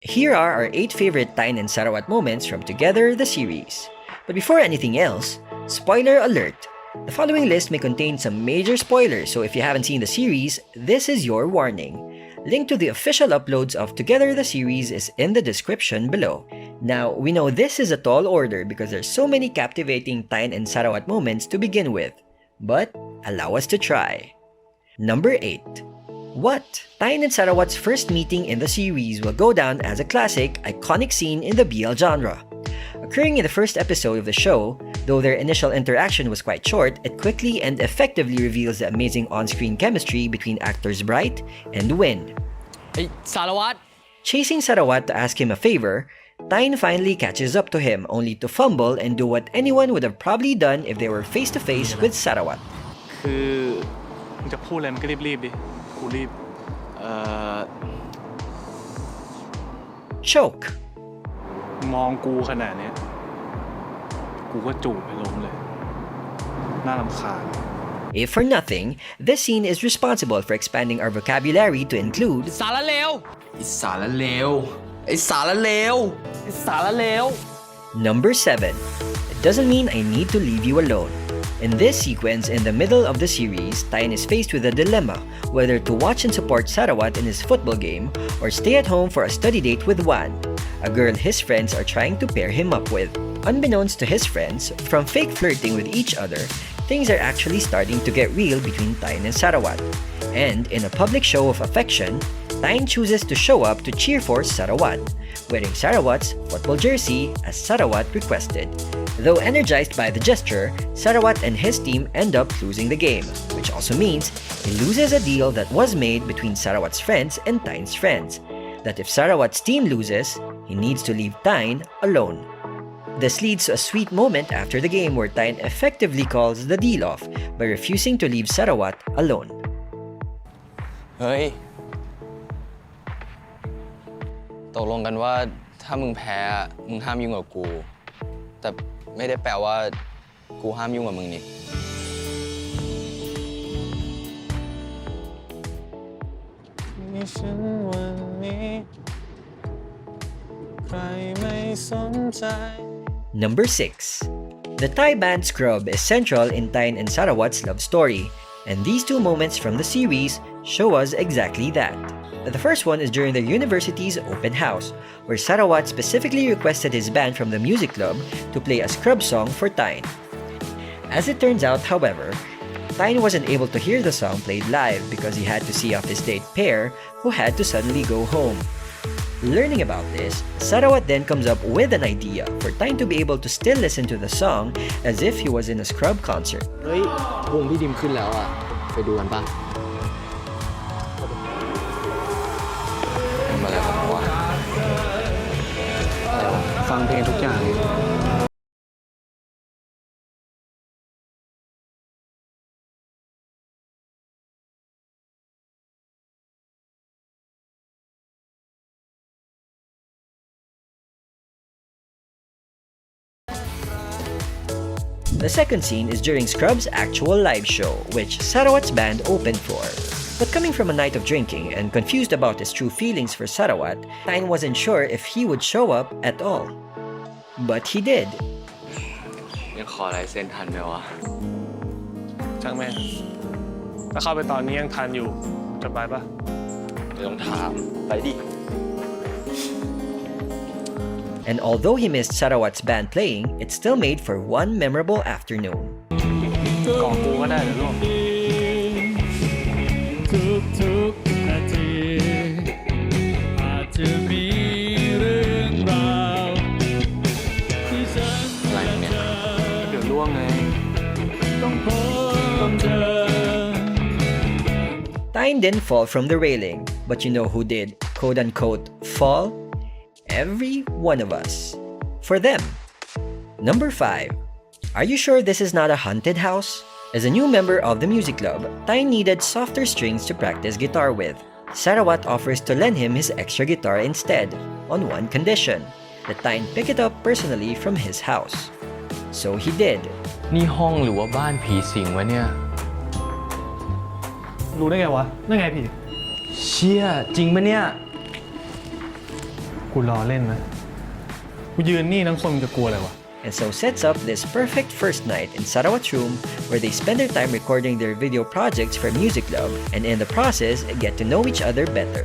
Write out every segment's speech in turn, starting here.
Here are our 8 favorite Tine and Sarawat moments from Together the series. But before anything else, spoiler alert! The following list may contain some major spoilers, so if you haven't seen the series, this is your warning. Link to the official uploads of Together the series is in the description below. Now, we know this is a tall order because there's so many captivating Tine and Sarawat moments to begin with. But allow us to try. Number 8. What? Tine and Sarawat's first meeting in the series will go down as a classic, iconic scene in the BL genre. Occurring in the first episode of the show, though their initial interaction was quite short, it quickly and effectively reveals the amazing on-screen chemistry between actors Bright and Win. Hey, Sarawat! Chasing Sarawat to ask him a favor, Tine finally catches up to him, only to fumble and do what anyone would have probably done if they were face-to-face with Sarawat. คือมึงจะพูดอะไรมันก็รีบๆดิกูรีบ Choke. มองกูขนาดเนี้ยกูก็จูบไปล้มเลยน่ารำคาญ If for nothing, this scene is responsible for expanding our vocabulary to include สารเลว ไอ้สารเลว ไอ้สารเลว ไอ้สารเลว Number 7. It doesn't mean I need to leave you alone. In this sequence in the middle of the series, Tine is faced with a dilemma whether to watch and support Sarawat in his football game or stay at home for a study date with Wan, a girl his friends are trying to pair him up with. Unbeknownst to his friends, from fake flirting with each other, things are actually starting to get real between Tine and Sarawat. And in a public show of affection, Tine chooses to show up to cheer for Sarawat, wearing Sarawat's football jersey as Sarawat requested. Though energized by the gesture, Sarawat and his team end up losing the game, which also means he loses a deal that was made between Sarawat's friends and Tine's friends, that if Sarawat's team loses, he needs to leave Tine alone. This leads to a sweet moment after the game where Tine effectively calls the deal off by refusing to leave Sarawat alone. เฮ้ย ตกลงกันว่าถ้ามึงแพ้มึงห้ามยุ่งกับกูแต่ไม่ได้แปลว่ากูห้ามยุ่งกับมึงนี่มีฉันวันนี้ใครไม่สนใจ Number 6. The Thai band Scrub is central in Tine and Sarawat's love story, and these 2 moments from the series show us exactly that. The first one is during their university's open house, where Sarawat specifically requested his band from the music club to play a Scrub song for Tine. As it turns out, however, Tine wasn't able to hear the song played live because he had to see off his date pair, who had to suddenly go home. Learning about this, Sarawat then comes up with an idea for Tine to be able to still listen to the song as if he was in a Scrub concert. เฮ้ยวงพี่ดิมขึ้นแล้วอ่ะไปดูกันป่ะมาแล้วครับว่าฟังเพลงทุกอย่าง The second scene is during Scrub's actual live show, which Sarawat's band opened for. But coming from a night of drinking and confused about his true feelings for Sarawat, Tine wasn't sure if he would show up at all. But he did. ยังขอลายเซ็นทันไหมวะ ช่างแม่งถ้าเข้าไปตอนนี้ยังทันอยู่จะไปปะ ไม่ต้องถามไปดิ And although he missed Sarawat's band playing, it still made for one memorable afternoon. กองกูก็ได้เหรอลูก ทุกๆนาทีอาจจะมีเรื่องราวที่ฉัน อะไรเนี่ย เดี๋ยวล่วงไง ต้องพบเธอ Tine didn't fall from the railing, but you know who did, quote-unquote, fall? Every one of us. For them. Number 5. Are you sure this is not a haunted house? As a new member of the music club, Tine needed softer strings to practice guitar with. Sarawat offers to lend him his extra guitar instead, on one condition, that Tine pick it up personally from his house. So he did. นี่ห้องหรือว่าบ้านผีสิงวะเนี่ย รู้ได้ไงวะนั่นไงพี่ เชี่ยจริงปะเนี่ย กูรอเล่นนะกูยืนนี่ทั้งคนจะกลัวอะไรวะ And so sets up this perfect first night in Sarawat's room where they spend their time recording their video projects for Music Club and in the process get to know each other better.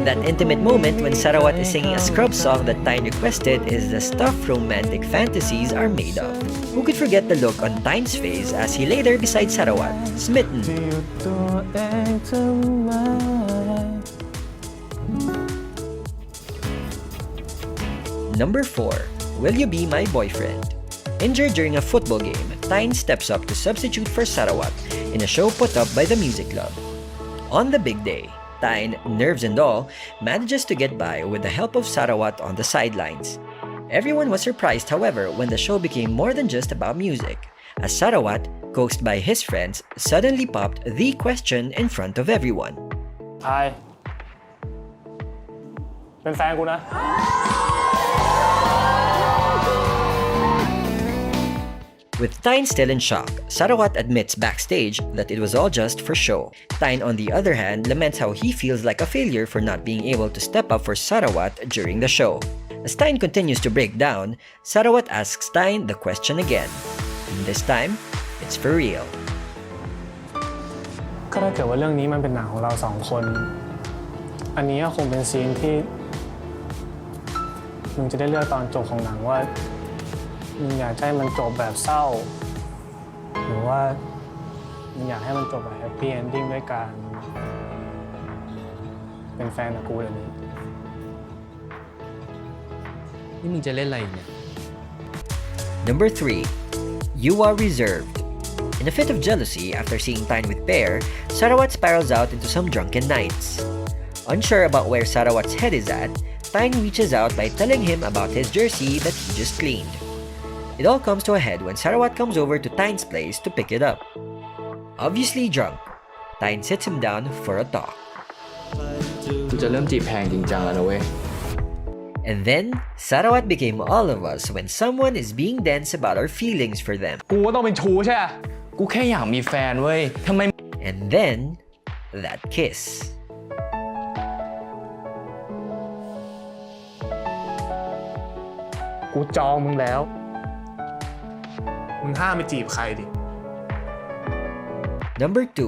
That intimate moment when Sarawat is singing a scrub song that Tine requested is the stuff romantic fantasies are made of. Who could forget the look on Tine's face as he lay there beside Sarawat, smitten. Number 4. Will You Be My Boyfriend? Injured during a football game, Tine steps up to substitute for Sarawat in a show put up by the Music Club. On the big day, Tine, nerves and all, manages to get by with the help of Sarawat on the sidelines. Everyone was surprised, however, when the show became more than just about music, as Sarawat, coaxed by his friends, suddenly popped the question in front of everyone. ทายเป็นแฟนกูนะ With Tine still in shock, Sarawat admits backstage that it was all just for show. Tine, on the other hand, laments how he feels like a failure for not being able to step up for Sarawat during the show. As Tine continues to break down, Sarawat asks Tine the question again. And this time, it's for real. ก็ถ้าเกิดว่าเรื่องนี้มันเป็นหนังของเราสองคน อันนี้ก็คงเป็นซีนที่มึงจะได้เลือกตอนจบของหนังว่ามึงอยากให้มันจบแบบเศร้าหรือว่ามึงอยากให้มันจบแบบแฮปปี้เอนดิ้งด้วยการเป็นแฟนกับกูแบบนี้ นี่มึงจะเล่นอะไรเนี่ย Number 3. You Are Reserved. In a fit of jealousy after seeing Tine with Pear, Sarawat spirals out into some drunken nights. Unsure about where Sarawat's head is at, Tine reaches out by telling him about his jersey that he just cleaned. It all comes to a head when Sarawat comes over to Tine's place to pick it up. Obviously drunk, Tine sits him down for a talk. กูจะเริ่มจีบแพงจริงจังแล้วนะเว้ย And then, Sarawat became all of us when someone is being dense about our feelings for them. กูก็ต้องเป็นชู้ใช่ไหม กูแค่อยากมีแฟนเว้ยทำไม And then, that kiss. กูจองมึงแล้ว มึงห้ามไปจีบใครดิ Number 2.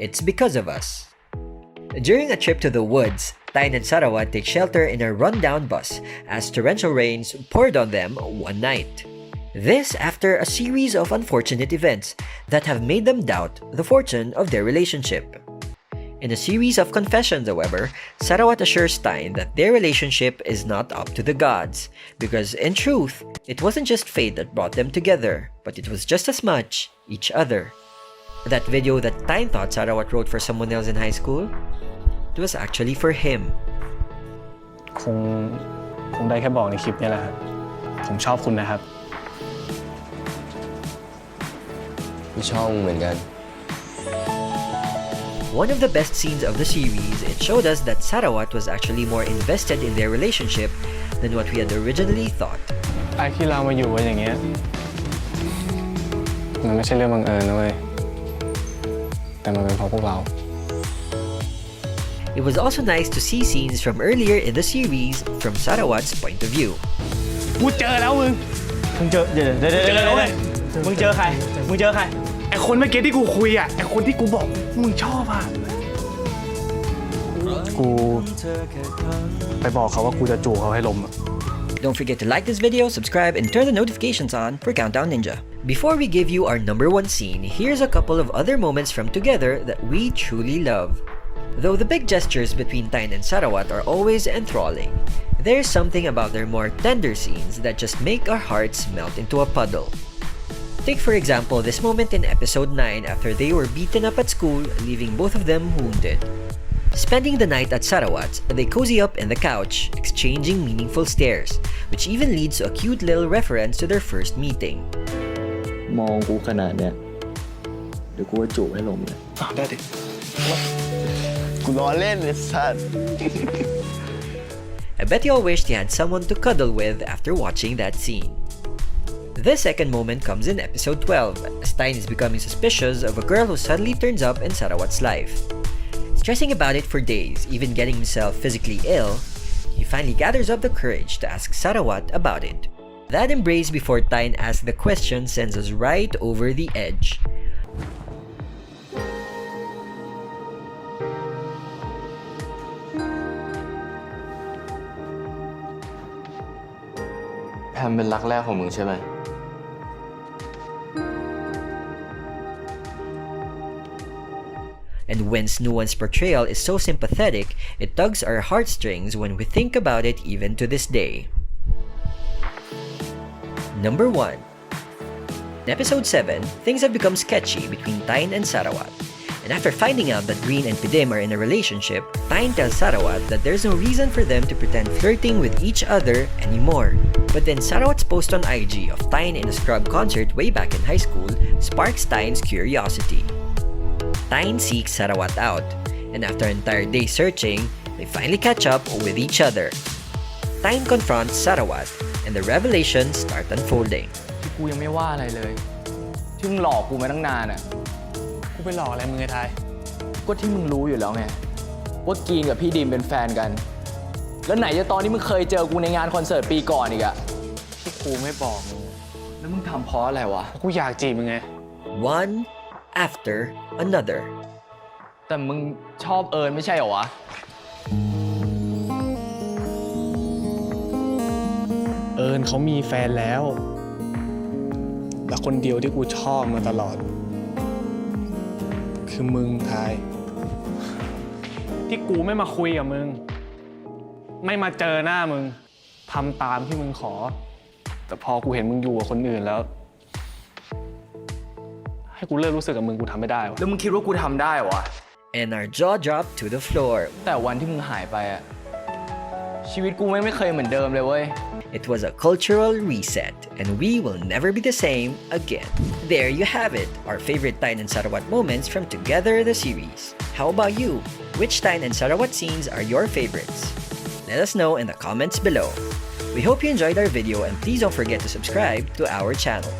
It's because of us. During a trip to the woods, Tine and Sarawat take shelter in a rundown bus as torrential rains poured on them one night. This after a series of unfortunate events that have made them doubt the fortune of their relationship. In a series of confessions, however, Sarawat assures Tine that their relationship is not up to the gods, because in truth, it wasn't just fate that brought them together, but it was just as much each other. That video that Tine thought Sarawat wrote for someone else in high school, it was actually for him. คงได้แค่บอกในคลิปนี้แหละครับ ผมชอบคุณนะครับ กูชอบมึงเหมือนกัน One of the best scenes of the series, it showed us that Sarawat was actually more invested in their relationship than what we had originally thought. ไอ้ที่เรามาอยู่กันอย่างเงี้ย มันไม่ใช่เรื่องบังเอิญนะเว้ย แต่มันเป็นเพราะพวกเรา It was also nice to see scenes from earlier in the series from Sarawat's point of view. กูเจอแล้วมึง มึงเจอเดี๋ยวมึงเจอใคร ไอ้คนเมื่อกี้ที่กูคุยอ่ะ ไอ้คนที่กูบอกมึงชอบอ่ะ กูไปบอกเขาว่ากูจะจูบเขาให้ล้มอ่ะ Don't forget to like this video, subscribe, and turn the notifications on for Countdown Ninja. Before we give you our number 1 scene, here's a couple of other moments from Together that we truly love. Though the big gestures between Tine and Sarawat are always enthralling, there's something about their more tender scenes that just make our hearts melt into a puddle. Take for example this moment in episode 9 after they were beaten up at school, leaving both of them wounded. Spending the night at Sarawat's, they cozy up in the couch, exchanging meaningful stares, which even leads to a cute little reference to their first meeting. มองกูขนาดเนี้ยเดี๋ยวกูจะจูบให้ลมเลย ได้ดิ กูล้อเล่นไอ้สัส I bet you all wished you had someone to cuddle with after watching that scene. The second moment comes in episode 12, as Tine is becoming suspicious of a girl who suddenly turns up in Sarawat's life. Stressing about it for days, even getting himself physically ill, he finally gathers up the courage to ask Sarawat about it. That embrace before Tine asks the question sends us right over the edge. Pam เป็นรักแรกของมึงใช่ไหม And when Snuan's portrayal is so sympathetic, it tugs our heartstrings when we think about it even to this day. Number 1. In episode 7, things have become sketchy between Tine and Sarawat. And after finding out that Green and Pidim are in a relationship, Tine tells Sarawat that there's no reason for them to pretend flirting with each other anymore. But then Sarawat's post on IG of Tine in a scrub concert way back in high school sparks Tine's curiosity. Tine seeks Sarawat out, and after an entire day searching, they finally catch up with each other. Tine confronts Sarawat, and the revelations start unfolding. กูยังไม่ว่าอะไรเลยที่มึงหลอกกูมาตั้งนานอ่ะ กูไปหลอกอะไรมึงไอ้ไทย ก็ที่มึงรู้อยู่แล้วไงว่ากีนกับพี่ดีมเป็นแฟนกัน แล้วไหนจะตอนที่มึงเคยเจอกูในงานคอนเสิร์ตปีก่อนอีกอะ ที่กูไม่บอกมึง แล้วมึงทำเพราะอะไรวะ กูอยากจีบมึงไง One after another. แต่มึงชอบเอิญไม่ใช่เหรอวะ เอิญเขามีแฟนแล้วและคนเดียวที่กูชอบมาตลอด คือมึงทาย ที่กูไม่มาคุยกับมึง ไม่มาเจอหน้ามึงทำตามที่มึงขอ แต่พอกูเห็นมึงอยู่กับคนอื่นแล้ว ให้กูเลิกรู้สึกกับมึงกูทำไม่ได้วะ แล้วมึงคิดว่ากูทำได้เหรอวะ And our jaw dropped to the floor. แต่วันที่มึงหายไปอะชีวิตกูไม่เคยเหมือนเดิมเลยเว้ย It was a cultural reset, and we will never be the same again. There you have it, our favorite Tine and Sarawat moments from Together the series. How about you? Which Tine and Sarawat scenes are your favorites? Let us know in the comments below. We hope you enjoyed our video, and please don't forget to subscribe to our channel.